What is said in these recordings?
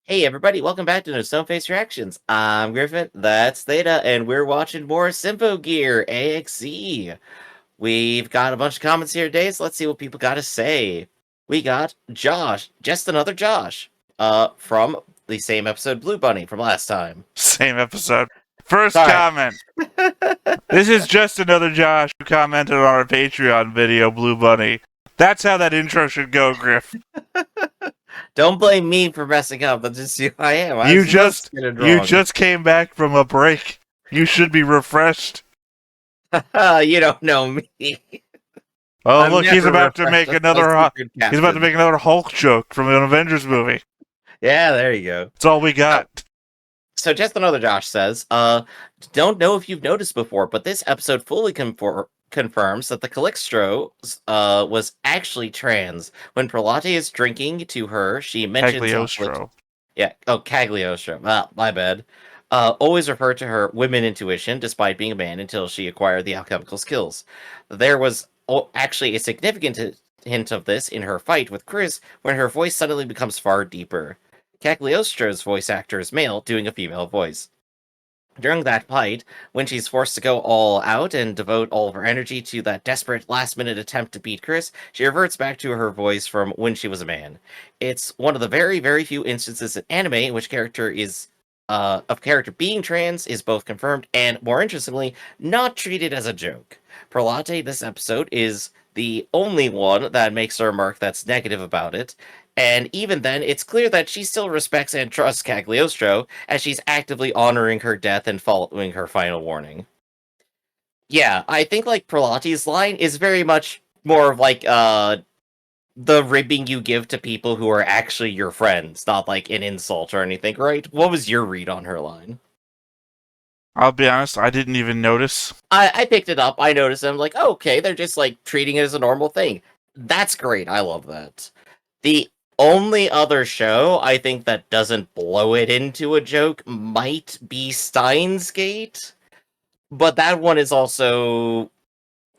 Hey everybody, welcome back to No Stoneface Reactions. I'm Griffin, that's Theta, and we're watching more Symphogear AXZ. We've got a bunch of comments here today, so let's see what people got to say. We got Josh, just another Josh, from the same episode Blue Bunny from last time. Same episode. First Sorry. comment. This is just another Josh who commented on our Patreon video, Blue Bunny. That's how that intro should go, Griff. Don't blame me for messing up, that's just who I am. You just came back from a break. You should be refreshed. You don't know me. Oh, I'm look, he's never about to refreshed, make that's my secret he's about to captain. make another Hulk joke from an Avengers movie. Yeah, there you go. That's all we got. So just another Josh says, don't know if you've noticed before, but this episode fully confirms that the Calixtro was actually trans. When Prelate is drinking to her, she mentions... Cagliostro. Yeah, oh, Cagliostro. Ah, my bad. Always referred to her women intuition, despite being a man, until she acquired the alchemical skills. There was actually a significant hint of this in her fight with Chris, when her voice suddenly becomes far deeper. Cagliostro's voice actor is male, doing a female voice. During that fight, when she's forced to go all out and devote all of her energy to that desperate last-minute attempt to beat Chris, she reverts back to her voice from when she was a man. It's one of the very, very few instances in anime in which character being trans is both confirmed and, more interestingly, not treated as a joke. Prelate this episode is the only one that makes a remark that's negative about it, and even then, it's clear that she still respects and trusts Cagliostro, as she's actively honoring her death and following her final warning. Yeah, I think, like, Prelate's line is very much more of, like, the ribbing you give to people who are actually your friends, not, like, an insult or anything, right? What was your read on her line? I'll be honest, I didn't even notice. I picked it up, I noticed, and I'm like, oh, okay, they're just, like, treating it as a normal thing. That's great, I love that. The only other show I think that doesn't blow it into a joke might be Steins Gate, but that one is also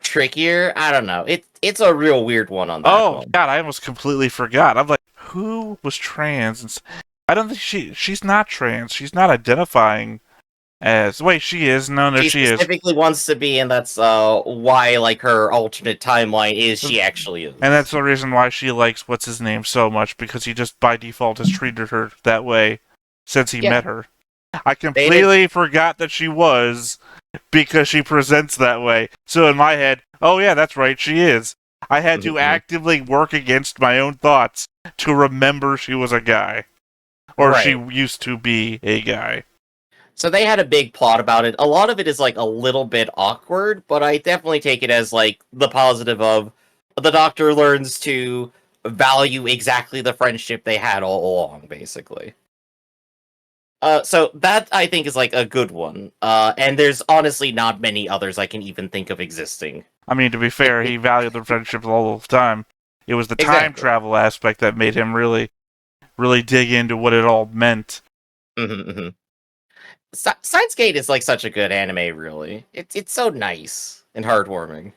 trickier. I don't know. It's a real weird one on that one. God, I almost completely forgot. I'm like, who was trans? I don't think she's not trans. She's not identifying as... Wait, she is. No, She she is. specifically wants to be, and that's why, like, her alternate timeline is she actually is. And that's the reason why she likes what's-his-name so much, because he just by default has treated her that way since he met her. I completely forgot that she was, because she presents that way. So in my head, oh yeah, that's right, she is. I had to actively work against my own thoughts to remember she was a guy. Or she used to be a guy. So they had a big plot about it. A lot of it is, like, a little bit awkward, but I definitely take it as, like, the positive of the Doctor learns to value exactly the friendship they had all along, basically. So that, I think, is, like, a good one. And there's honestly not many others I can even think of existing. I mean, to be fair, he valued the friendship all the time. It was the time travel aspect that made him really, really dig into what it all meant. Steins Gate is, like, such a good anime, really. It's so nice and heartwarming.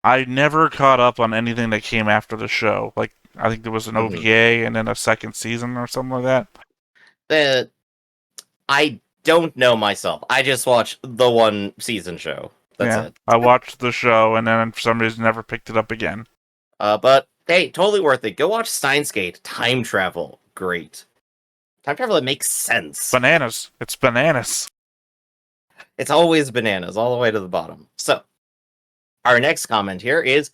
I never caught up on anything that came after the show. Like, I think there was an OVA and then a second season or something like that. I don't know myself. I just watched the one season show. That's it. I watched the show and then for some reason never picked it up again. But hey, totally worth it. Go watch Steins Gate. Time travel. Great. Time travel that makes sense. Bananas. It's bananas. It's always bananas, all the way to the bottom. So, our next comment here is,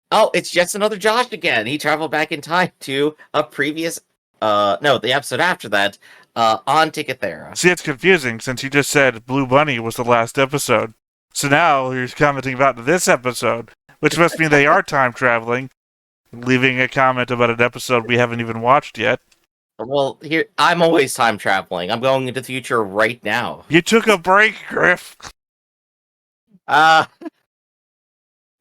oh, it's just another Josh again. He traveled back in time to a previous, the episode after that, on Tickethera. See, it's confusing since you just said Blue Bunny was the last episode. So now you're commenting about this episode, which must mean they are time traveling, leaving a comment about an episode we haven't even watched yet. Well, here, I'm always time traveling. I'm going into the future right now. You took a break, Griff.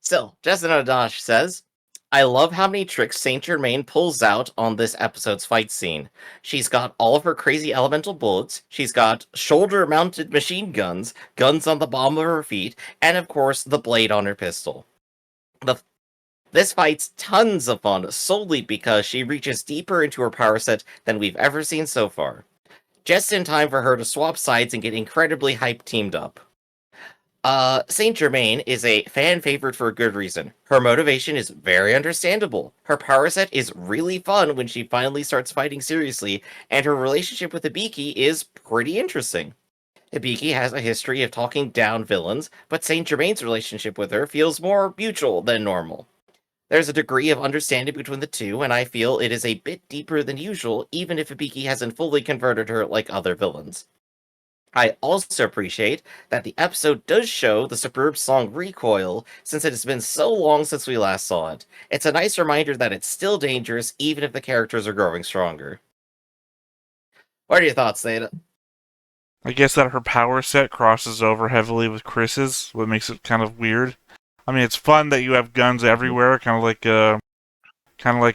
Still, Justin Odash says, I love how many tricks Saint Germain pulls out on this episode's fight scene. She's got all of her crazy elemental bullets, she's got shoulder-mounted machine guns, guns on the bottom of her feet, and of course, the blade on her pistol. This fight's tons of fun solely because she reaches deeper into her power set than we've ever seen so far. Just in time for her to swap sides and get incredibly hype teamed up. Saint Germain is a fan favorite for a good reason. Her motivation is very understandable. Her power set is really fun when she finally starts fighting seriously, and her relationship with Hibiki is pretty interesting. Hibiki has a history of talking down villains, but Saint Germain's relationship with her feels more mutual than normal. There's a degree of understanding between the two, and I feel it is a bit deeper than usual, even if Hibiki hasn't fully converted her like other villains. I also appreciate that the episode does show the superb song Recoil, since it has been so long since we last saw it. It's a nice reminder that it's still dangerous, even if the characters are growing stronger. What are your thoughts, Theta? I guess that her power set crosses over heavily with Chris's, what makes it kind of weird. I mean, it's fun that you have guns everywhere, kind of like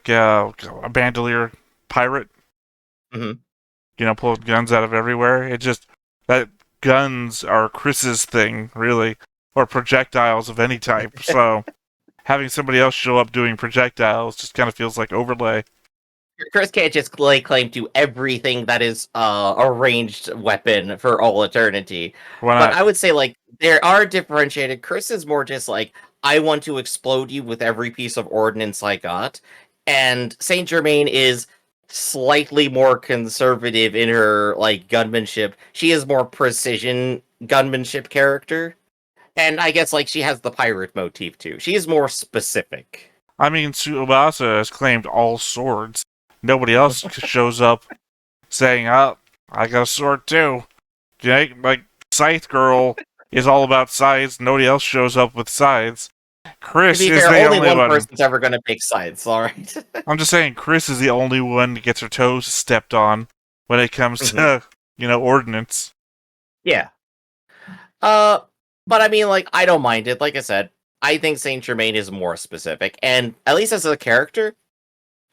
a bandolier pirate. Mm-hmm. You know, pull guns out of everywhere. It just that guns are Chris's thing, really, or projectiles of any type. So having somebody else show up doing projectiles just kind of feels like overlay. Chris can't just lay claim to everything that is a ranged weapon for all eternity. Why But not? I would say, like, there are differentiated. Chris is more just like, I want to explode you with every piece of ordnance I got. And Saint Germain is slightly more conservative in her, like, gunmanship. She is more precision gunmanship character. And I guess, like, she has the pirate motif, too. She is more specific. I mean, Tsubasa has claimed all swords. Nobody else shows up saying, "Oh, I got a sword too." Yeah, like Scythe Girl is all about scythes. Nobody else shows up with scythes. Chris To be is fair, the only only one one. person's ever going to pick sides, alright? I'm just saying, Chris is the only one that gets her toes stepped on when it comes to, ordnance. Yeah. But I mean, like, I don't mind it. Like I said, I think Saint Germain is more specific, and at least as a character,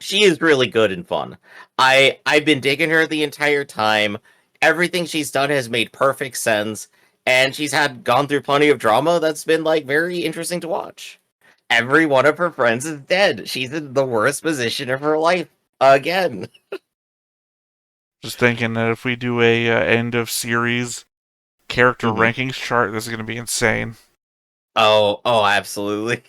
she is really good and fun. I've been digging her the entire time. Everything she's done has made perfect sense, and she's had gone through plenty of drama that's been like very interesting to watch. Every one of her friends is dead. She's in the worst position of her life again. Just thinking that if we do a end of series character rankings chart, this is going to be insane. Oh, absolutely.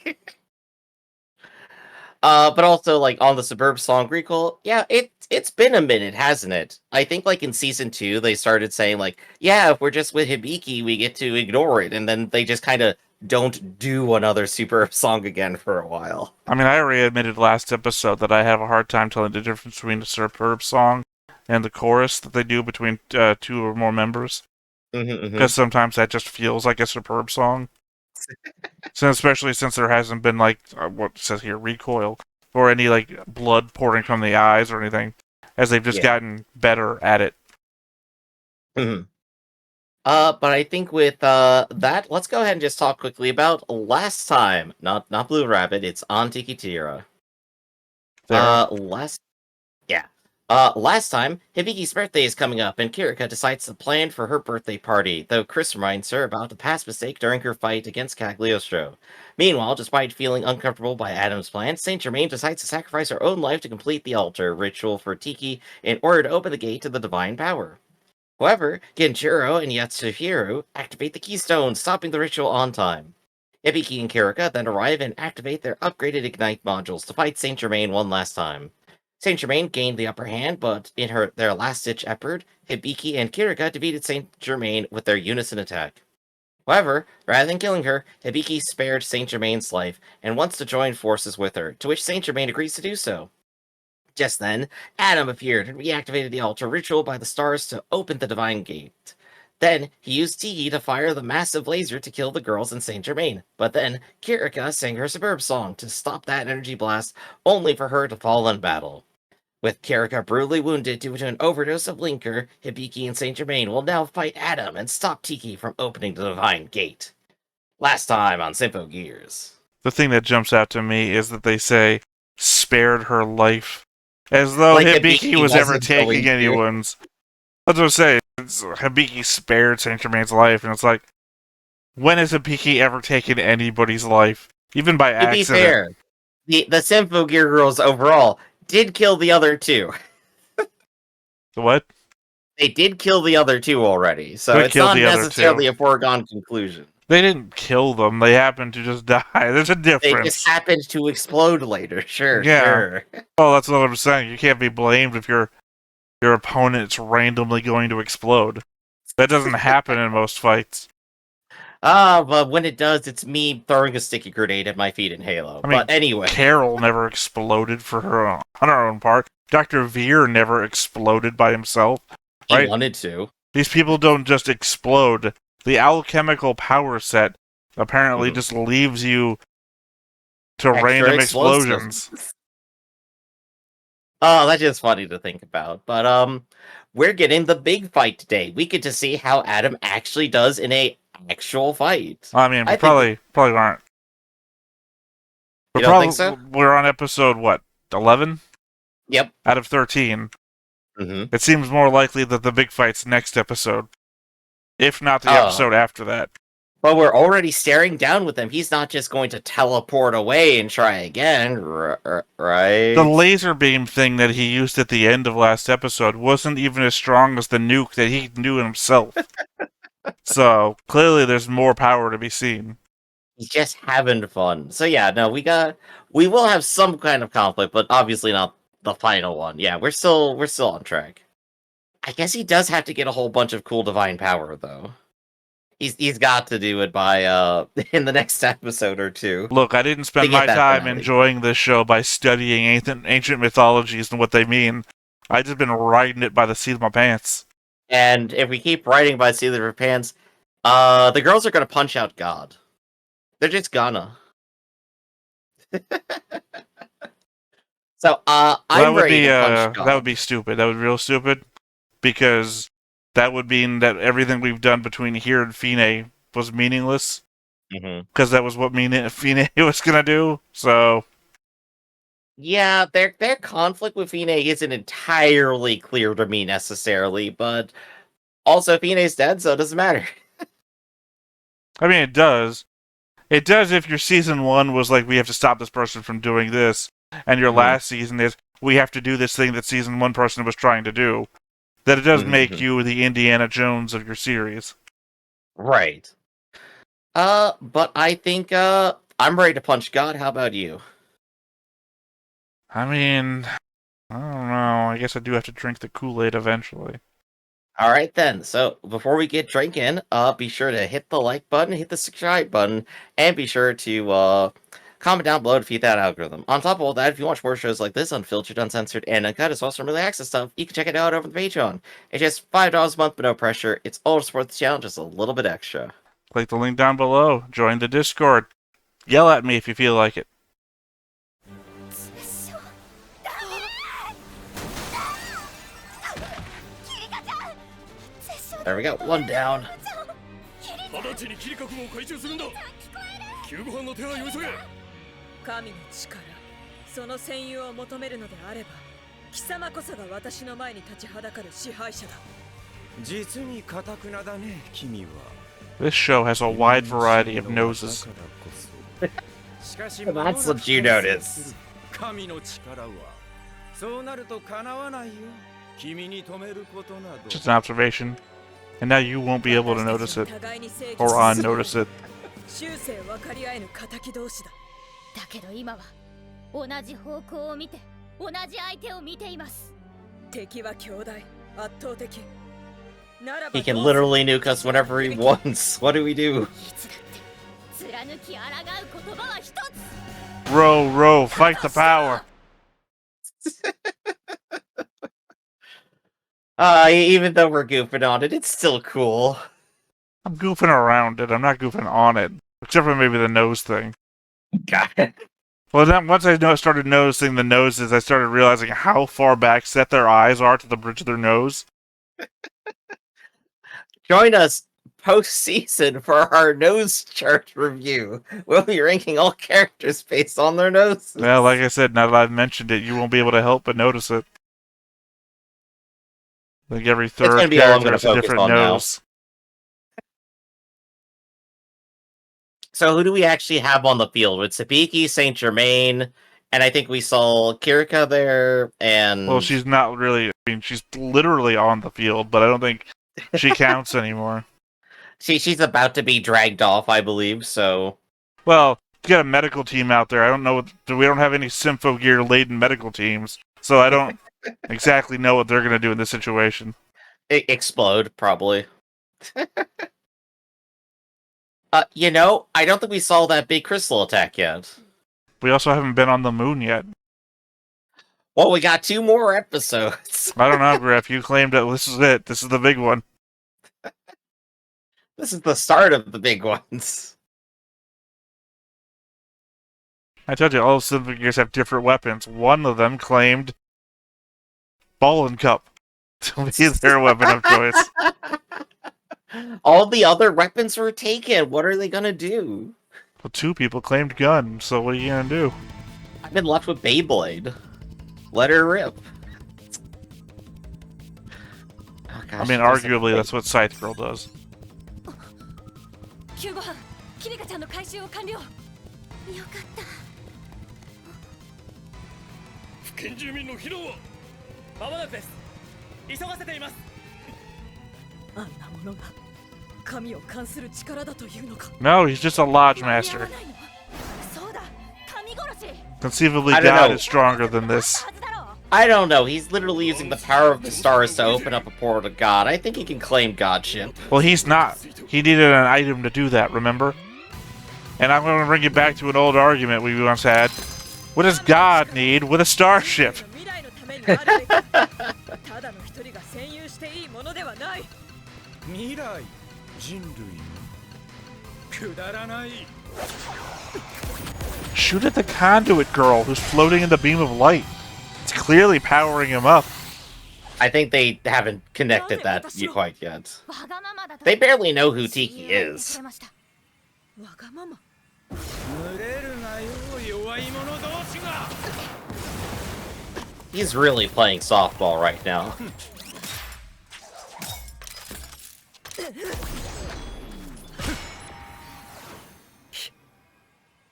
But also, like, on the Superb song recall, yeah, it's been a minute, hasn't it? I think, like, in season 2, they started saying, like, yeah, if we're just with Hibiki, we get to ignore it, and then they just kind of don't do another Superb song again for a while. I mean, I already admitted last episode that I have a hard time telling the difference between the Superb song and the chorus that they do between 2 or more members. Because sometimes that just feels like a Superb song. So especially since there hasn't been, like, what says here, recoil, or any, like, blood pouring from the eyes or anything, as they've just gotten better at it. But I think with that, let's go ahead and just talk quickly about last time. Not Blue Rabbit, it's on Tiki Tira. Last time, Hibiki's birthday is coming up, and Kirika decides to plan for her birthday party, though Chris reminds her about a past mistake during her fight against Cagliostro. Meanwhile, despite feeling uncomfortable by Adam's plan, Saint Germain decides to sacrifice her own life to complete the altar ritual for Tiki in order to open the gate to the divine power. However, Genjuro and Yatsuhiro activate the keystone, stopping the ritual on time. Hibiki and Kirika then arrive and activate their upgraded Ignite modules to fight Saint Germain one last time. Saint Germain gained the upper hand, but in their last-ditch effort, Hibiki and Kirika defeated Saint Germain with their unison attack. However, rather than killing her, Hibiki spared Saint Germain's life and wants to join forces with her, to which Saint Germain agrees to do so. Just then, Adam appeared and reactivated the altar ritual by the stars to open the divine gate. Then, he used Tiki to fire the massive laser to kill the girls in Saint Germain, but then Kirika sang her superb song to stop that energy blast, only for her to fall in battle. With Kirika brutally wounded due to an overdose of Linker, Hibiki and Saint Germain will now fight Adam and stop Tiki from opening the divine gate. Last time on Symphogears. The thing that jumps out to me is that they say, spared her life. As though Like Hibiki was ever wasn't going taking to. anyone's. That's what I'm saying. Hibiki spared Saint Germain's life, and it's like, when has Hibiki ever taken anybody's life? Even by To be accident. fair, the Symphogear girls overall did kill the other two. What? They did kill the other two already, so They it's killed not the other necessarily two. a foregone conclusion. They didn't kill them. They happened to just die. There's a They difference. just happened to explode later. Sure, Yeah. sure. Oh, that's what I'm saying. You can't be blamed if your opponent's randomly going to explode. That doesn't happen in most fights. But when it does, it's me throwing a sticky grenade at my feet in Halo. I mean, But anyway. Carol never exploded for her on her own part. Dr. Veer never exploded by himself. Right? He wanted to. These people don't just explode. The alchemical power set apparently just leaves you to Extra random explosives. explosions. Oh, that's just funny to think about. But we're getting the big fight today. We get to see how Adam actually does in a actual fight. I mean, we I probably aren't. You don't think so? We're on episode, what, 11? Yep. Out of 13. Mm-hmm. It seems more likely that the big fight's next episode. If not the episode after that. But we're already staring down with him. He's not just going to teleport away and try again, right? The laser beam thing that he used at the end of last episode wasn't even as strong as the nuke that he knew himself. So, clearly there's more power to be seen. He's just having fun. So yeah, no, we will have some kind of conflict, but obviously not the final one. Yeah, we're still on track. I guess he does have to get a whole bunch of cool divine power though. He's got to do it by in the next episode or two. Look, I didn't spend my time enjoying this show by studying ancient mythologies and what they mean. I just been riding it by the seat of my pants. And if we keep riding by the seat of our pants, the girls are gonna punch out God. They're just gonna. So I'm ready to punch God. That would be stupid. That would be real stupid. Because that would mean that everything we've done between here and Fine was meaningless. Because that was what Fine was going to do. So, yeah, their conflict with Fine isn't entirely clear to me necessarily, but also Fine's dead, so it doesn't matter. I mean, it does. It does if your season 1 was like, we have to stop this person from doing this, and your last season is, we have to do this thing that season 1 person was trying to do. That it does make you the Indiana Jones of your series. Right. But I think, I'm ready to punch God. How about you? I mean, I don't know. I guess I do have to drink the Kool-Aid eventually. Alright then, so before we get drinking, be sure to hit the like button, hit the subscribe button, and be sure to, comment down below to feed that algorithm. On top of all that, if you watch more shows like this, unfiltered, uncensored, and uncut, as well as some early access stuff, you can check it out over the Patreon. It's just $5 a month, but no pressure. It's all to support the channel, just a little bit extra. Click the link down below. Join the Discord. Yell at me if you feel like it. There we go, one down. 直ちにキリカ君を回収するんだ。救護班の手配を急げ。神の力、その戦友を求めるのであれば、貴様こそが私の前に立ちはだかる支配者だ。実に堅くなだね、君は。This show has a wide variety of noses. That's what you notice. 神の力はそうなると叶わないよ。君に止めることなど。 Just an observation. And now you won't be able to notice it. Or unnotice it. 終生分かり合えぬ敵同士だ。だけど今は同じ方向を見て同じ相手を見ています。敵は強大、圧倒的。 He can literally nuke us whenever he wants. What do we do? Row, fight the power. Even though we're goofing on it, it's still cool. I'm goofing around it. I'm not goofing on it. Except for maybe the nose thing. Got it. Well, then once I started noticing the noses, I started realizing how far back set their eyes are to the bridge of their nose. Join us post-season for our nose chart review. We'll be ranking all characters based on their noses. Yeah, like I said, now that I've mentioned it, you won't be able to help but notice it. Like every third character has a different nose. So who do we actually have on the field? With Hibiki, Saint Germain, And I think we saw Kirika there, and Well, she's not really. I mean, she's literally on the field, but I don't think she counts anymore. she's about to be dragged off, I believe. So, Well, you got a medical team out there. I don't know. We don't have any Symphogear laden medical teams, so I don't exactly know what they're going to do in this situation. explode probably. I don't think we saw that big crystal attack yet. We also haven't been on the moon yet. Well, we got 2 more episodes. I don't know, Griff. You claimed that this is it. This is the big one. This is the start of the big ones. I told you, all Symphogears have different weapons. One of them claimed ball and cup to be their weapon of choice. All the other weapons were taken. What are they gonna do? Well, 2 people claimed gun, so what are you gonna do? I've been left with Beyblade. Let her rip. Oh, gosh, I mean, she doesn't arguably, think- that's what Scythe Girl does. 救護班キミカちゃんの回収を完了。よかった。付近住民の避難はまもなくです。急がせています。あんなものが神を冠する力だというのか。 No, he's just a lodge master. そうだ神殺し Conceivably, I don't God know. is stronger than this. はずだろう I don't know. He's literally using the power of the stars to open up a portal to God. I think he can claim godship. Well, he's not. He needed an item to do that, remember? And I'm going to bring you back to an old argument we once had. What does God need with a starship? 未来のためにあるべき。ただの一人が占有していいものではない。未来人類くだらない Shoot at the conduit girl who's floating in the beam of light. It's clearly powering him up. I think they haven't connected that quite yet. わがままだと They barely know who Tiki is. わがまま。群れるなよ弱い者同士が He's really playing softball right now.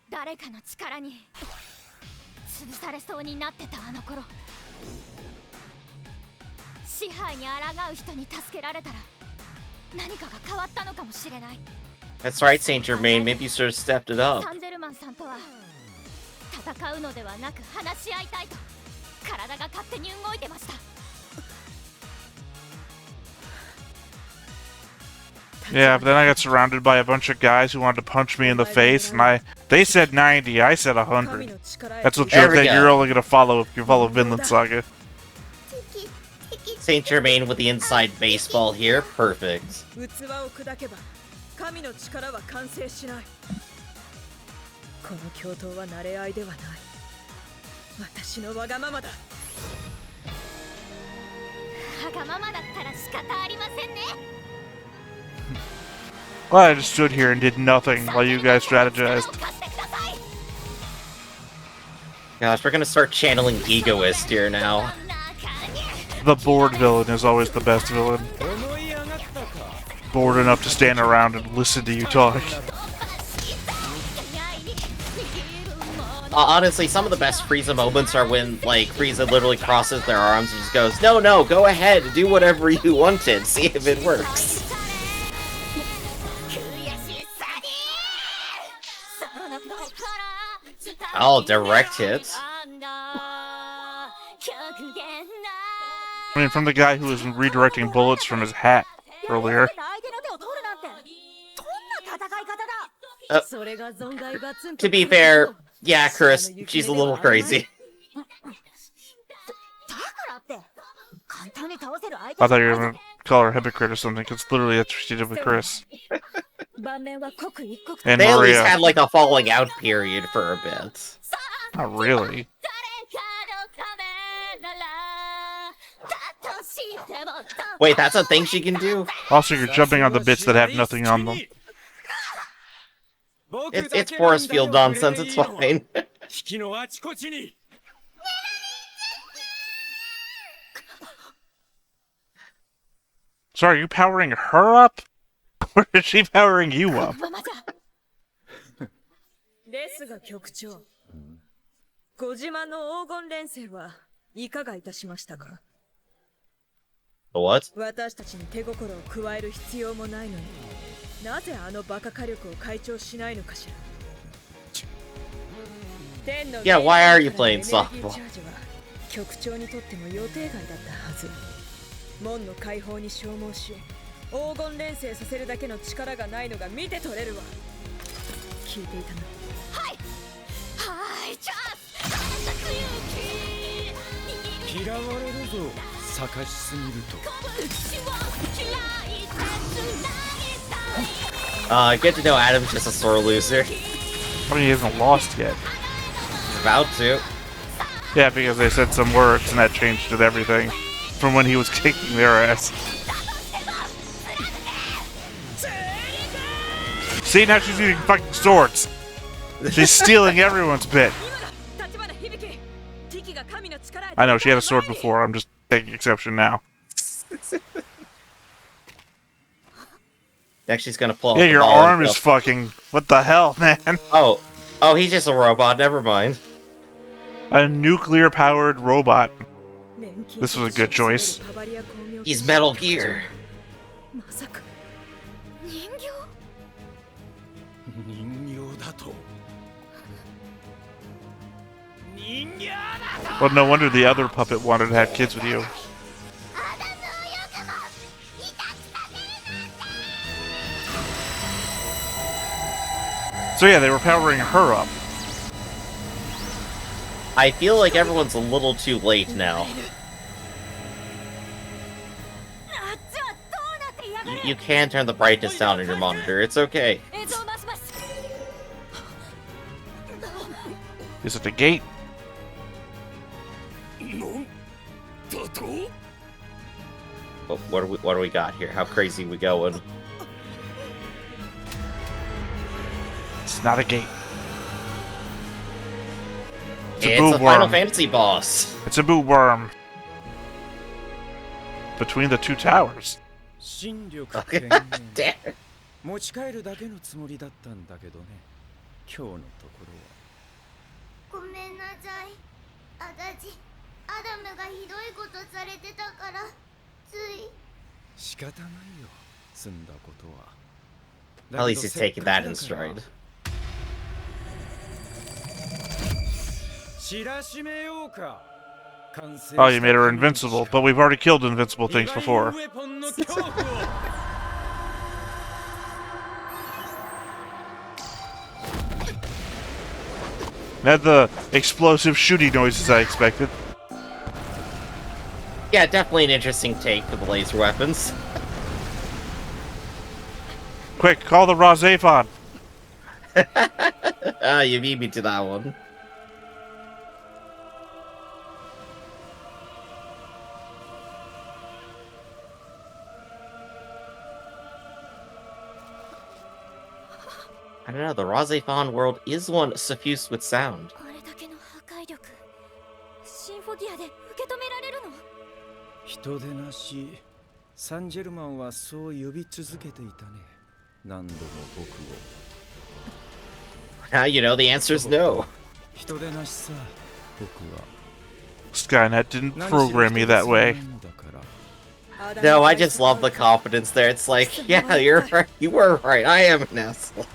誰かの力に潰されそうになってたあの頃支配に抗う人に助けられたら何かが変わったのかもしれない That's right, Saint Germain. Maybe you should have stepped it up. サンゼルマンさんとは戦うのではなく話し合いたいと体が勝手に動いてました Yeah, but then I got surrounded by a bunch of guys who wanted to punch me in the face, and they said 90, I said 100. That's a There joke we that go. you're only gonna follow if you follow Vinland Saga. Saint Germain with the inside baseball here. Perfect. 器を砕けば神の力は完成しない。この共闘は慣れ合いではない。私のわがままだ。わがままだったら仕方ありませんね Well, I just stood here and did nothing while you guys strategized. 貸してください Gosh, we're gonna start channeling egoist here now. The bored villain is always the best villain. 思い上がったか Bored enough to stand around and listen to you talk. Honestly, some of the best Frieza moments are when, like, Frieza literally crosses their arms and just goes, "No, no, go ahead, do whatever you wanted, see if it works." Oh, direct hits. I mean, from the guy who was redirecting bullets from his hat earlier. それが存外ガツン To be fair, yeah, Chris, she's a little crazy. だからって簡単に倒せる相手 I thought you were gonna call her a hypocrite or something, because literally that's what she did with Chris. 盤面は刻一刻 And They at least Maria. had, like, a falling out period for a bit. Not really. 誰かのためならだとしても Wait, that's a thing she can do? Also, you're jumping on the bits that have nothing on them. It's force field nonsense, it's fine. 引きのあちこちに So are you powering her up? Or is she powering you up? ままじゃですが局長ご自慢の黄金連星はいかがいたしましたか？ The what? 私たちに手心を加える必要もないのに、なぜあのバカ火力を解消しないのかしら。Yeah, why are you playing softball? 局長にとっても予定外だったはず。門の開放に消耗し、黄金連星させるだけの力がないのが見て取れるわ。聞いていたな。はいはい、チャンス。嫌われるぞ、探しすぎると。Good to know Adam's just a sore loser. I mean, he hasn't lost yet. He's about to. Yeah, because they said some words and that changed everything from when he was kicking their ass. See, now she's using fucking swords. She's stealing everyone's bit. I know, she had a sword before. I'm just taking exception now. Next, she's gonna pull. Yeah, out the your ball arm and is fucking... What the hell, man? Oh, he's just a robot. Never mind. A nuclear-powered robot. This was a good choice. He's Metal Gear. 人形？人形だと。人形だと。 Well, no wonder the other puppet wanted to have kids with you. So yeah, they were powering her up. I feel like everyone's a little too late now. You can turn the brightness down on your monitor. It's okay. Is it the gate? What do we got here? How crazy we going? It's not a gate. It's boo a Final worm. Fantasy boss. It's a boo worm. Between the two towers. 新力 Damn. 持ち帰るだけのつもりだったんだけどね。今日のところは。ごめんなさい。あたち、アダムがひどいことされてたから、つい。仕方ないよ。済んだことは。 At least he's taking that in stride. 知らしめようか。 Oh, you made her invincible, but we've already killed invincible things before. Had the explosive shooting noises I expected. Yeah, definitely an interesting take for the laser weapons. Quick, call the Razephon! You beat me to that one. I don't know, the Razephon world is one suffused with sound. あれだけの破壊力、シンフォギアで受け止められるの？人でなし、サンジェルマンはそう呼び続けていたね。何度も僕を。 Now you know the answer is no. 人でなしさ、僕は。 Skynet didn't program me that way. No, I just love the confidence there. It's like, yeah, you're right. You were right. I am an asshole.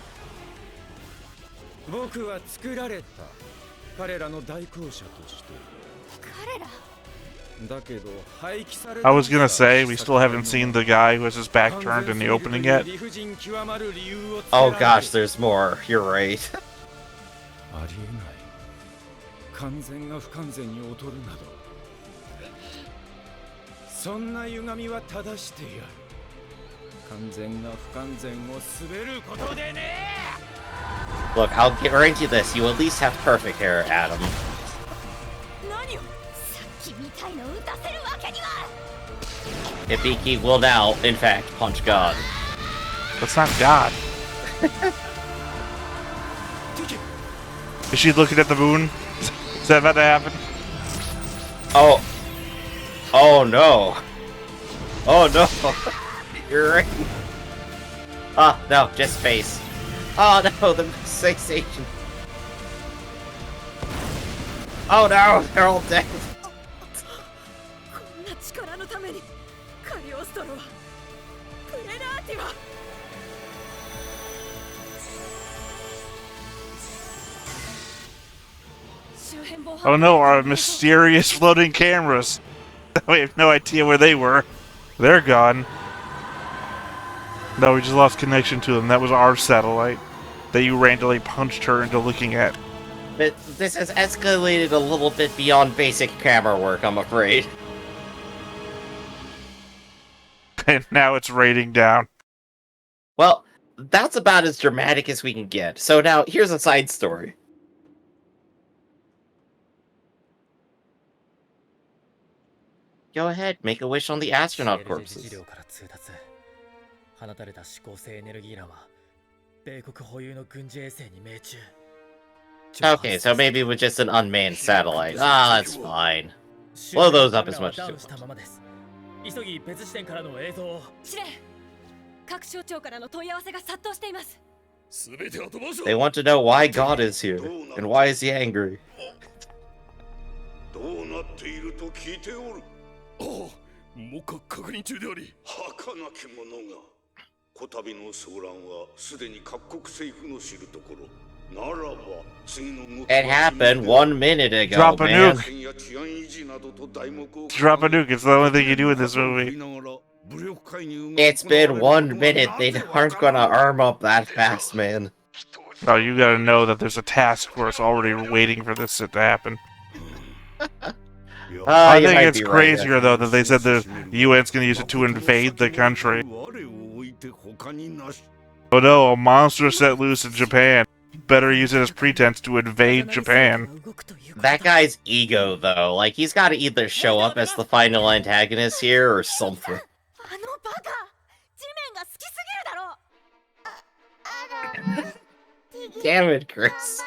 僕は作られた。彼らの代行者として。彼ら。 I was gonna say, we still haven't seen the guy who has his back turned in the opening yet. Oh gosh, there's more. You're right. ありえない。完全が不完全に劣るなど。そんな歪みは正してやる。完全が不完全を滑ることでね。 Look, I'll guarantee you this. You at least have perfect hair, Adam. Hibiki will now, in fact, punch God. That's not God. Is she looking at the moon? Is that about to happen? Oh. Oh no. Oh no. You're right. Ah, no, just face. Oh no, the sensation. Oh no, they're all dead. こんな力のためにカリオストロはクレナーティは Oh no, our mysterious floating cameras. We have no idea where they were. They're gone. No, we just lost connection to them. That was our satellite that you randomly punched her into looking at. But this has escalated a little bit beyond basic camera work, I'm afraid. And now it's raining down. Well, that's about as dramatic as we can get. So now, here's a side story. Go ahead, make a wish on the astronaut corpses. 放たれた指向性エネルギー弾は米国保有の軍事衛星に命中。 Okay, so maybe with just an unmanned satellite. Ah, that's fine. Blow those up as much as you want. 急ぎ別視点からの映像を。司令、各省庁からの問い合わせが殺到しています。 They want to know why God is here, and why is he angry. どうなっていると聞いておる。ああ、もう確認中であり。儚き者が。こたびの騒乱はすでに各国政府の知るところ。ならば次の動き It happened 1 minute ago, Drop a man. Drop a nuke, it's the only thing you do in this movie. It's been 1 minute. They aren't gonna arm up that fast, man. Oh, you gotta know that there's a task force already waiting for this shit to happen. I think it's crazier, though, that they said the UN's gonna use it to invade the country. Oh no, a monster set loose in Japan. Better use it as pretense to invade Japan. That guy's ego, though, like, he's gotta either show up as the final antagonist here or something. Damn it, Chris.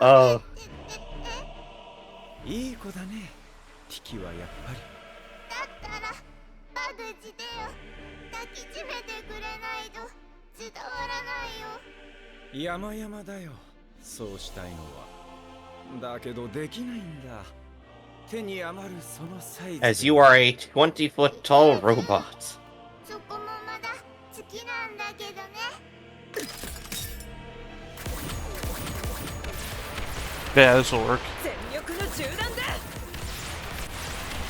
Oh. いい子だね。ティキはやっぱり。だったらバドジでよ。抱きしめてくれないと伝わらないよ。山々だよ。そうしたいのは。だけどできないんだ。手に余るそのサイズ。As you are a 20-foot tall robot. そこもまだ好きなんだけどね。 Yeah, this will work.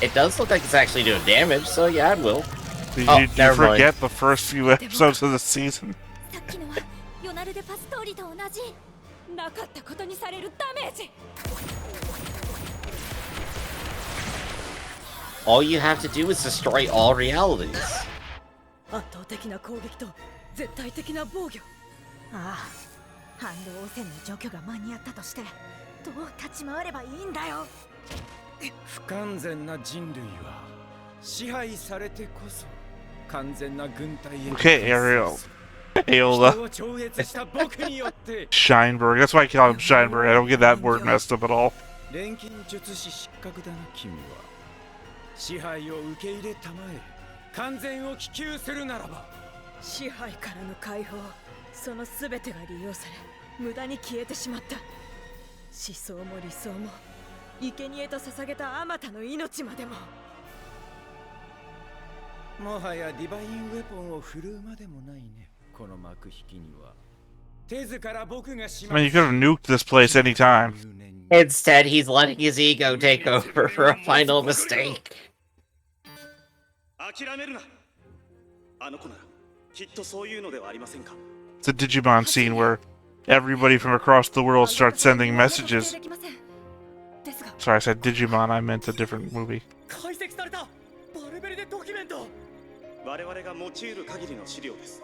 It does look like it's actually doing damage, so yeah, it will. Did Oh, you never forget mind. the first few episodes of the season? All you have to do is destroy all realities. 圧倒的な攻撃と絶対的な防御。ああ、反動汚染の除去が間に合ったとして、どう立ち回ればいいんだよ。不完全な人類は支配されてこそ完全な軍隊へ。 Okay, Ariel. Aola. Scheinberg. That's why I call him Scheinberg. I don't get that word messed up at all. 錬金術師失格だな君は。支配を受け入れたまえ。完全を希求するならば。支配からの解放、そのすべてが利用され、無駄に消えてしまった。思想も理想も、生贄と捧げたあまたの命までも。もはやディバインウェポンを振るうまでもないね。この幕引きには。手ずから僕がしま I mean, you could have nuked this place anytime. Instead, he's letting his ego take over for a final mistake. 諦めるな。あの子ならきっとそういうのではありませんか。 It's a Digimon scene where everybody from across the world starts sending messages. Sorry, I said Digimon, I meant a different movie. 解析されたバルベルデドキュメント。我々が用いる限りの資料です。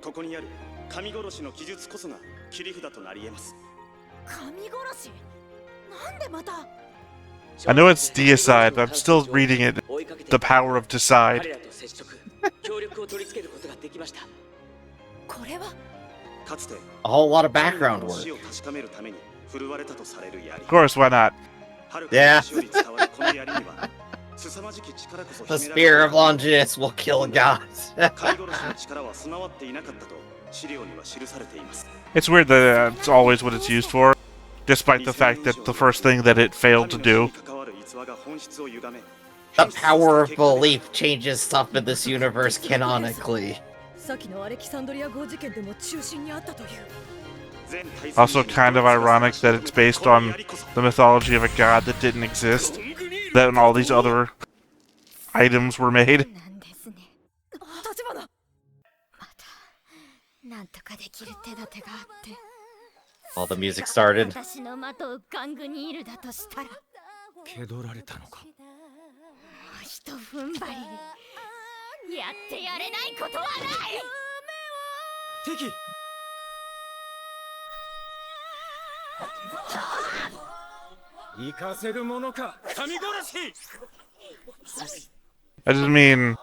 ここにある神殺しの記述こそが切り札となり得ます。神殺し？なんでまた？ I know it's deicide, but I'm still reading it. The power of decide. これは A whole lot of background work. Of course, why not? Yeah. The spear of Longinus will kill gods. It's weird that it's always what it's used for. despite the fact that the first thing that it failed to do. The power of belief changes stuff in this universe canonically. さっきのアレキサンドリア号事件でも中心にあったという。 Also kind of ironic that it's based on the mythology of a god that didn't exist. That all these other items were made. 立花。なんとかできる手立てがあって。 All the music started. 私の的をガングニールだとしたら。蹴取られたのか。一踏ん張り。やってやれないことはない。敵。行かせるものか、神殺し。 I just mean,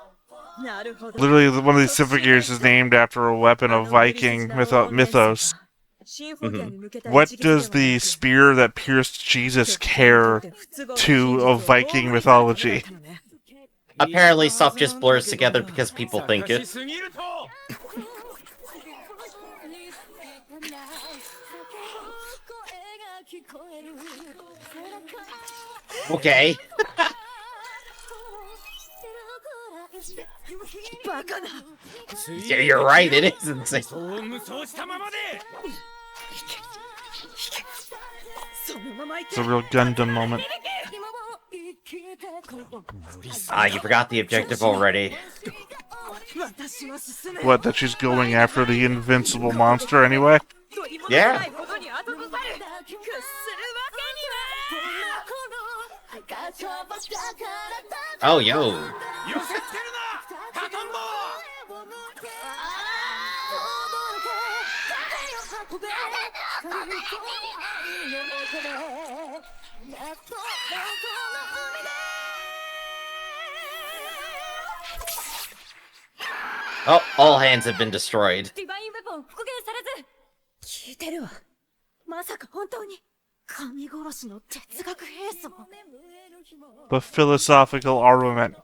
literally one of these Symphogears is named after a weapon of Viking mythos. What does the spear that pierced Jesus care to of Viking mythology? Apparently stuff just blurs together because people think it. Okay. Yeah, you're right, it is insane. It's a real Gundam moment. Ah, you forgot the objective already. What, that she's going after the invincible monster anyway? Yeah. Oh, yo. Oh, all hands have been destroyed. 聞いてるわ。まさか本当に神殺しの哲学兵装。 The philosophical armament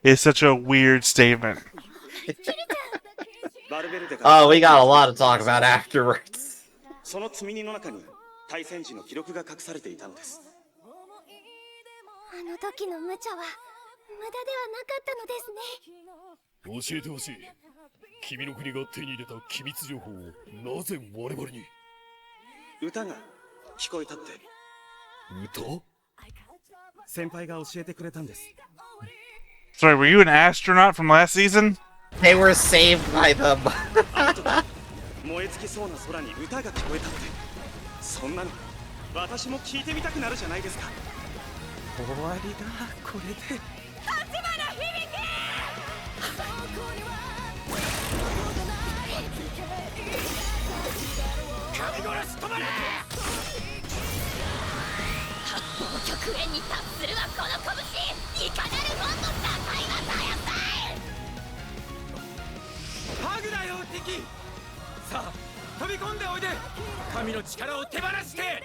is such a weird statement. Oh, we got a lot to talk about afterwards. その積み荷の中に対戦時の記録が隠されていたのです。あの時の無茶は無駄ではなかったのですね。教えてほしい。君の国が手に入れた機密情報をなぜ我々に。歌が聞こえたって。歌？先輩が教えてくれたんです。 Sorry, were you an astronaut from last season? They were saved by them. 燃え尽きそうな空に歌が聞こえたって。そんなの私も聞いてみたくなるじゃないですか。終わりだこれで。神殺し止まれ。極限に達するはこの拳。いかなるもんの戦いはたやさい。ハグだよ敵。さあ飛び込んでおいで。神の力を手放して。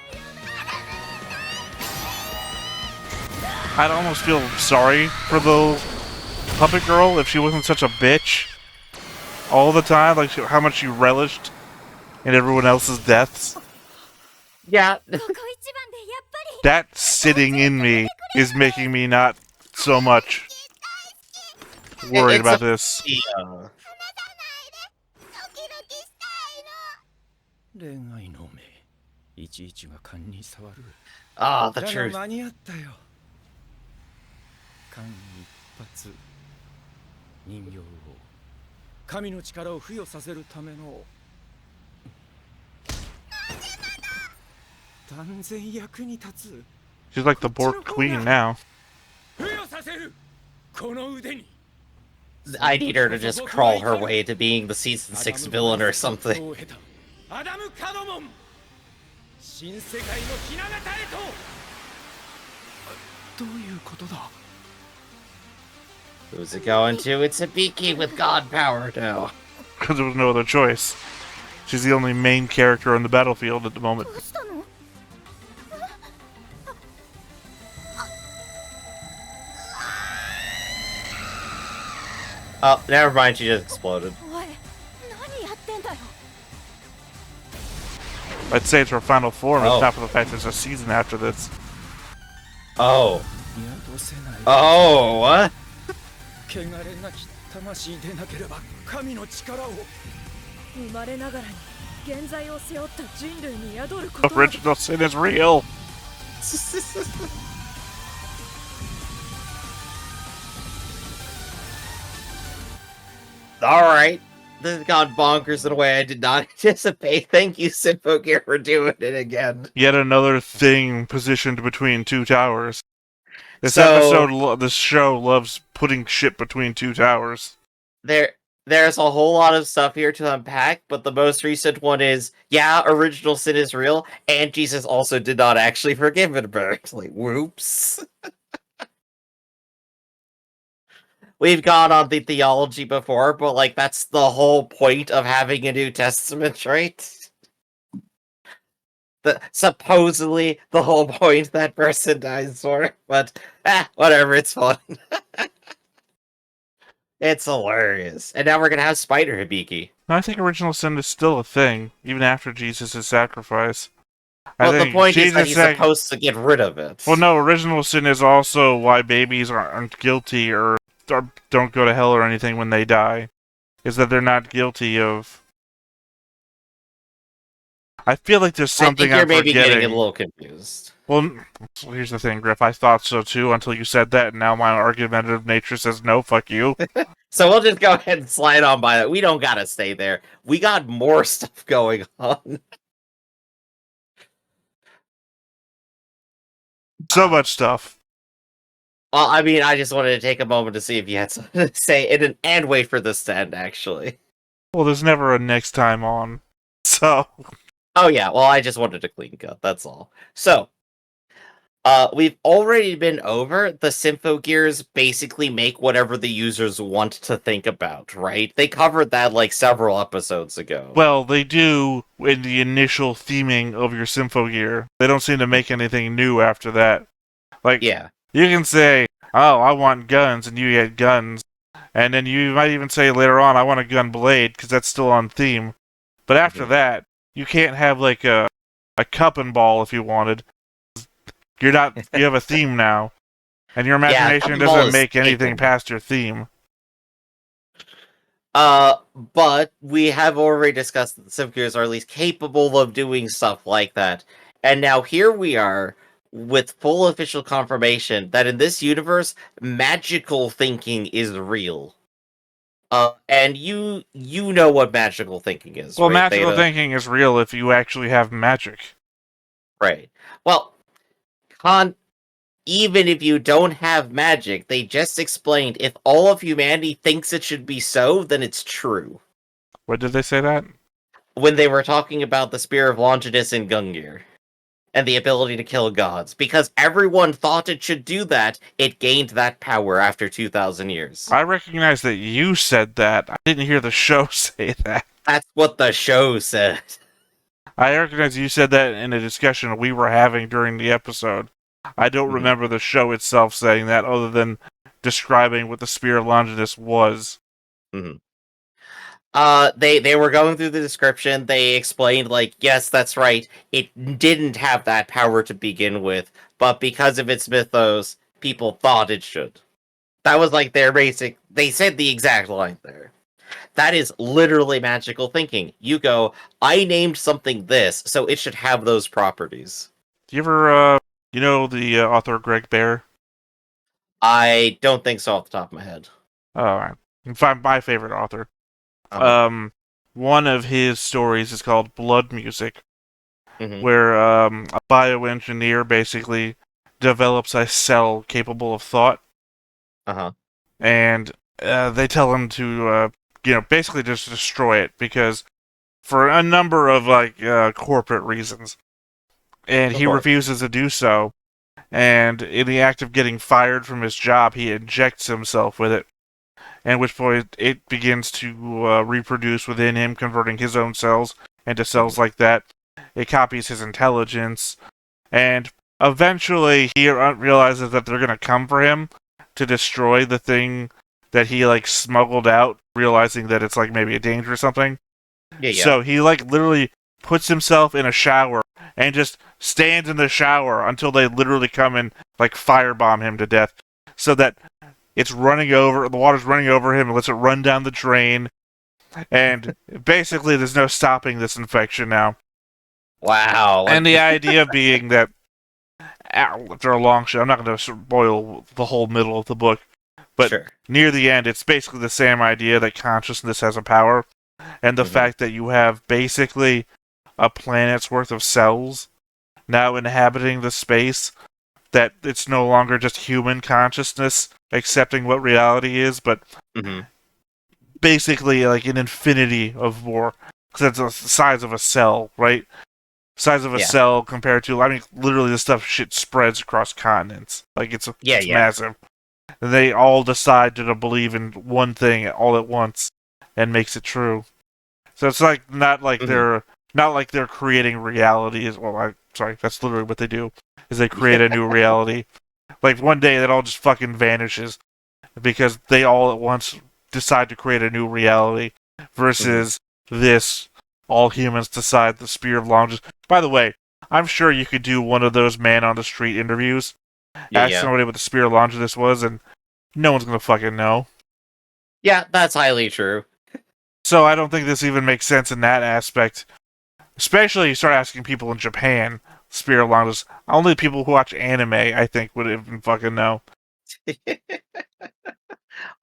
I'd almost feel sorry for the puppet girl if she wasn't such a bitch all the time, like how much she relished in everyone else's deaths. Yeah. That sitting in me is making me not so much worried about this. Ah, the truth. 間一髪人形を神の力を付与させるための断然役に立つ She's like the Bork Queen now. 付与させるこの腕に I need her to just crawl her way to being the season 6 villain or something. アダム・カドモン新世界の雛形へとどういうことだ Who's it going to? It's Hibiki with god power now. Because there was no other choice. She's the only main character on the battlefield at the moment. Oh, never mind, she just exploded. I'd say it's her final form, Oh. if not for the fact there's a season after this. Oh. Oh, what? 汚れなき魂でなければ神の力を生まれながらに現在を背負った人類に宿ることなど Original sin is real! Alright. This has gone bonkers in a way I did not anticipate. Thank you, Symphogear, for doing it again. Yet another thing positioned between two towers. This show loves putting shit between two towers. There's a whole lot of stuff here to unpack, but the most recent one is, yeah, original sin is real, and Jesus also did not actually forgive it, apparently. Whoops. We've gone on the theology before, but, like, that's the whole point of having a New Testament, right? Supposedly the whole point that person dies for, but, whatever, it's fun. It's hilarious. And now we're gonna have Spider Hibiki. I think original sin is still a thing, even after Jesus' sacrifice. Well, the point is that he's supposed to get rid of it. Well, no, original sin is also why babies aren't guilty or don't go to hell or anything when they die. Is that they're not guilty of... I feel like there's something I'm maybe forgetting. Getting a little confused. Well, here's the thing, Griff. I thought so too until you said that, and now my argumentative nature says no, fuck you. So we'll just go ahead and slide on by that. We don't gotta stay there. We got more stuff going on. So much stuff. Well, I mean, I just wanted to take a moment to see if you had something to say, and wait for this to end, actually. Well, there's never a next time on, so... Oh yeah, well, I just wanted a clean cut, that's all. So, we've already been over the Symphogears basically make whatever the users want to think about, right? They covered that, like, several episodes ago. Well, they do in the initial theming of your Symphogear. They don't seem to make anything new after that. Like, yeah. You can say, oh, I want guns, and you get guns. And then you might even say later on, I want a gun blade, because that's still on theme. But after that, you can't have, like, a cup and ball if you wanted. You have a theme now. And your imagination doesn't make anything past your theme. But we have already discussed that the Symphogears are at least capable of doing stuff like that. And now here we are, with full official confirmation that in this universe, magical thinking is real. And you know what magical thinking is, well, right? Magical thinking is real if you actually have magic. Right. Well, even if you don't have magic, they just explained if all of humanity thinks it should be so, then it's true. When did they say that? When they were talking about the Spear of Longinus in Gungnir. And the ability to kill gods. Because everyone thought it should do that, it gained that power after 2,000 years. I recognize that you said that. I didn't hear the show say that. That's what the show said. I recognize you said that in a discussion we were having during the episode. I don't remember the show itself saying that, other than describing what the Spear of Longinus was. They were going through the description. They explained, like, yes, that's right. It didn't have that power to begin with, but because of its mythos, people thought it should. That was like their basic. They said the exact line there. That is literally magical thinking. You go, I named something this, so it should have those properties. Do you ever, you know the author Greg Bear? I don't think so off the top of my head. Oh, my favorite author. One of his stories is called Blood Music, where a bioengineer basically develops a cell capable of thought. And they tell him to, basically just destroy it, because for a number of, corporate reasons. And he refuses to do so. And in the act of getting fired from his job, he injects himself with it. At which point it begins to reproduce within him, converting his own cells into cells like that. It copies his intelligence. And eventually he realizes that they're going to come for him to destroy the thing that he, smuggled out, realizing that it's, maybe a danger or something. Yeah. So he, literally puts himself in a shower and just stands in the shower until they literally come and like firebomb him to death, so that it's running over, the water's running over him and lets it run down the drain, and basically there's no stopping this infection now. Wow. And the idea being that after a long show, I'm not going to spoil the whole middle of the book, but sure. near the end, it's basically the same idea that consciousness has a power, and the fact that you have basically a planet's worth of cells now inhabiting the space, that it's no longer just human consciousness accepting what reality is, but basically like an infinity of more, because it's the size of a cell, right? Size of a cell compared to, I mean, literally this shit spreads across continents. Like, it's massive. And they all decide to believe in one thing all at once and makes it true. So it's like not like they're creating reality. Sorry, that's literally what they do. Is they create a new reality. Like one day that all just fucking vanishes because they all at once decide to create a new reality versus this all humans decide the Spear of Long. By the way, I'm sure you could do one of those man on the street interviews. Ask somebody what the Spear of Longinus was, and no one's gonna fucking know. Yeah, that's highly true. So I don't think this even makes sense in that aspect. Especially you start asking people in Japan, Spear of Longinus. Only people who watch anime, I think, would even fucking know.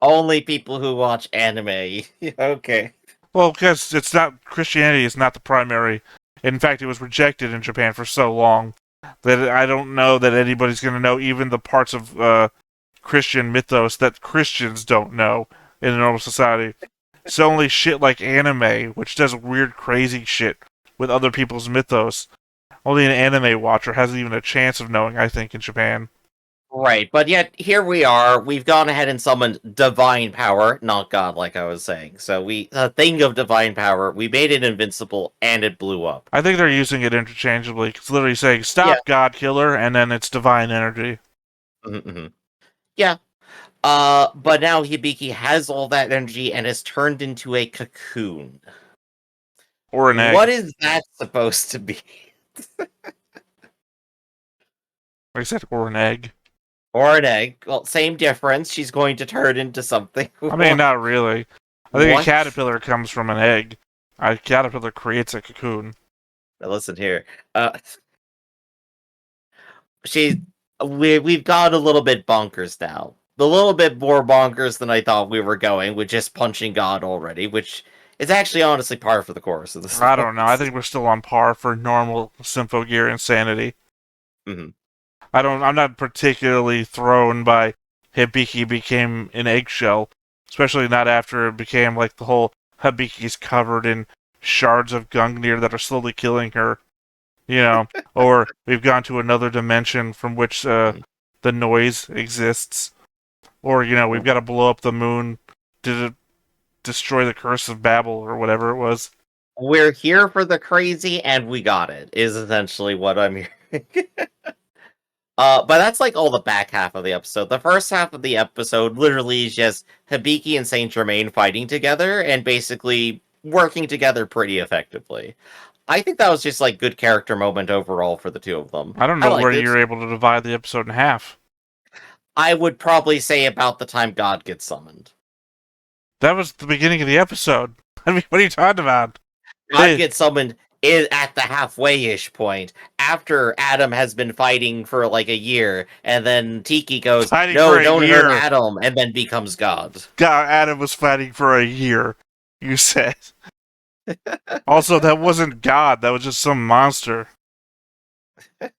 Only people who watch anime. Okay. Well, because it's not, Christianity is not the primary. In fact, it was rejected in Japan for so long that I don't know that anybody's going to know even the parts of Christian mythos that Christians don't know in a normal society. It's only shit like anime, which does weird, crazy shit with other people's mythos. Only an anime watcher has even a chance of knowing, I think, in Japan. Right, but yet here we are. We've gone ahead and summoned divine power, not God, like I was saying. So a thing of divine power. We made it invincible, and it blew up. I think they're using it interchangeably. It's literally saying, "Stop, God Killer," and then it's divine energy. Yeah. But now Hibiki has all that energy and is turned into a cocoon. Or an egg. What is that supposed to be? Like I said, or an egg. Or an egg. Well, same difference. She's going to turn into something. I mean, not really. I think a caterpillar comes from an egg. A caterpillar creates a cocoon. Now listen here. We've got a little bit bonkers now. A little bit more bonkers than I thought we were going with just punching God already, which is actually honestly par for the course of this. I don't know. I think we're still on par for normal Symphogear insanity. I'm not particularly thrown by Hibiki became an eggshell, especially not after it became like the whole Hibiki's covered in shards of Gungnir that are slowly killing her, or we've gone to another dimension from which the noise exists, or we've got to blow up the moon to destroy the curse of Babel or whatever it was. We're here for the crazy and we got it, is essentially what I'm hearing. But that's like all the back half of the episode. The first half of the episode literally is just Hibiki and Saint Germain fighting together and basically working together pretty effectively. I think that was just like good character moment overall for the two of them. I don't know where you're able to divide the episode in half. I would probably say about the time God gets summoned. That was the beginning of the episode. I mean, what are you talking about? God gets summoned is at the halfway-ish point after Adam has been fighting for like a year, and then Tiki goes, "No, don't hurt Adam," and then becomes God. Adam was fighting for a year, you said. Also, that wasn't God. That was just some monster. All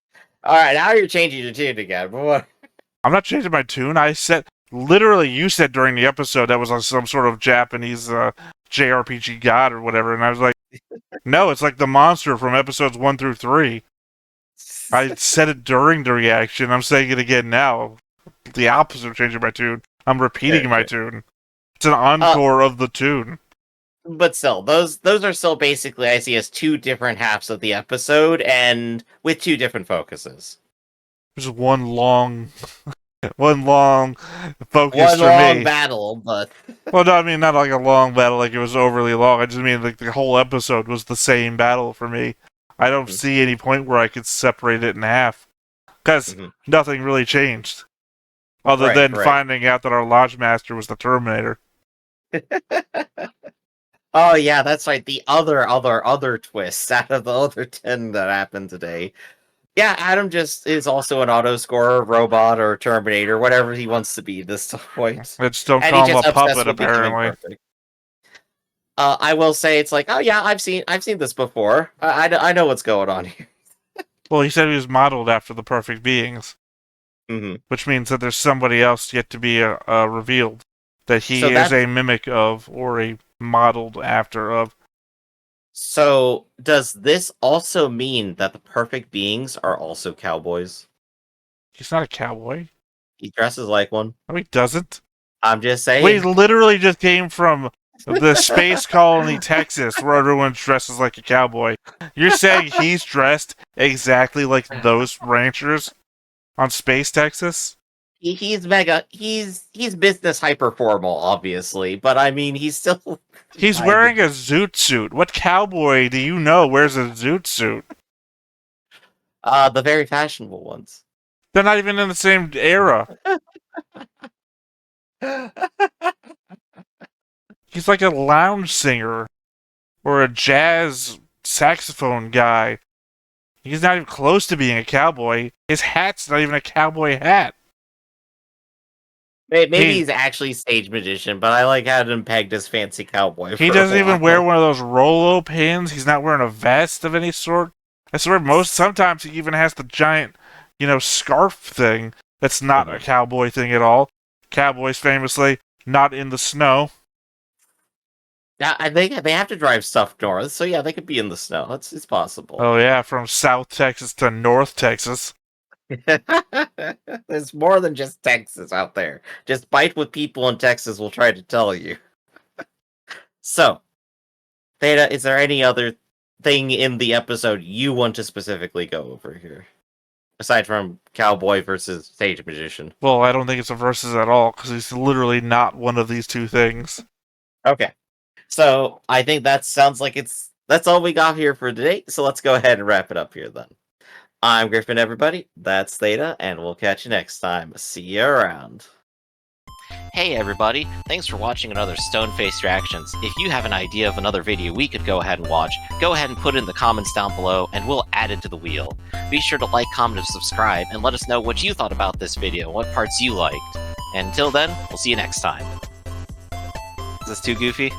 right, now you're changing your tune again. I'm not changing my tune. I said, literally, you said during the episode that was on some sort of Japanese JRPG god or whatever, and I was like, no, it's like the monster from episodes 1 through 3. I said it during the reaction. I'm saying it again now. The opposite of changing my tune. I'm repeating my tune. It's an encore of the tune. But still, those are still basically I see as two different halves of the episode, and with two different focuses. There's one long one long focus One for long me. battle, but Well, no, I mean not like a long battle, like it was overly long. I just mean like the whole episode was the same battle for me. I don't see any point where I could separate it in half because nothing really changed, other than finding out that our Lodge Master was the Terminator. Oh yeah, that's right. The other twist out of the other 10 that happened today. Yeah, Adam just is also an auto scorer, robot, or Terminator, whatever he wants to be at this point. Just don't And call he's him just a obsessed puppet, with becoming apparently. perfect. I will say it's like, oh yeah, I've seen this before. I know what's going on here. Well, he said he was modeled after the perfect beings, Mm-hmm. which means that there's somebody else yet to be revealed that he So is a mimic of or a modeled after of. So does this also mean that the perfect beings are also cowboys? He's not a cowboy. He dresses like one. No, he doesn't. I'm just saying. We literally just came from the space colony Texas, where everyone dresses like a cowboy. You're saying he's dressed exactly like those ranchers on Space Texas? He's business hyper formal, obviously, but I mean he's still He's wearing a zoot suit. What cowboy do you know wears a zoot suit? The very fashionable ones. They're not even in the same era. He's like a lounge singer or a jazz saxophone guy. He's not even close to being a cowboy. His hat's not even a cowboy hat. Maybe he's actually stage magician, but I like having him pegged as fancy cowboy. He doesn't even wear one of those Rolo pins. He's not wearing a vest of any sort. I swear, sometimes he even has the giant, scarf thing. That's not a cowboy thing at all. Cowboys famously not in the snow. Yeah, I think they have to drive stuff north, so yeah, they could be in the snow. It's possible. Oh yeah, from South Texas to North Texas. There's more than just Texas out there. Just bite what people in Texas will try to tell you. So, Theta, is there any other thing in the episode you want to specifically go over here? Aside from cowboy versus stage magician. Well, I don't think it's a versus at all, because he's literally not one of these two things. Okay. So, I think that sounds like that's all we got here for today, so let's go ahead and wrap it up here then. I'm Griffin, everybody. That's Theta, and we'll catch you next time. See you around. Hey everybody, thanks for watching another Stone-Faced Reactions. If you have an idea of another video we could go ahead and watch, go ahead and put it in the comments down below, and we'll add it to the wheel. Be sure to like, comment, and subscribe, and let us know what you thought about this video, what parts you liked. And until then, we'll see you next time. Is this too goofy?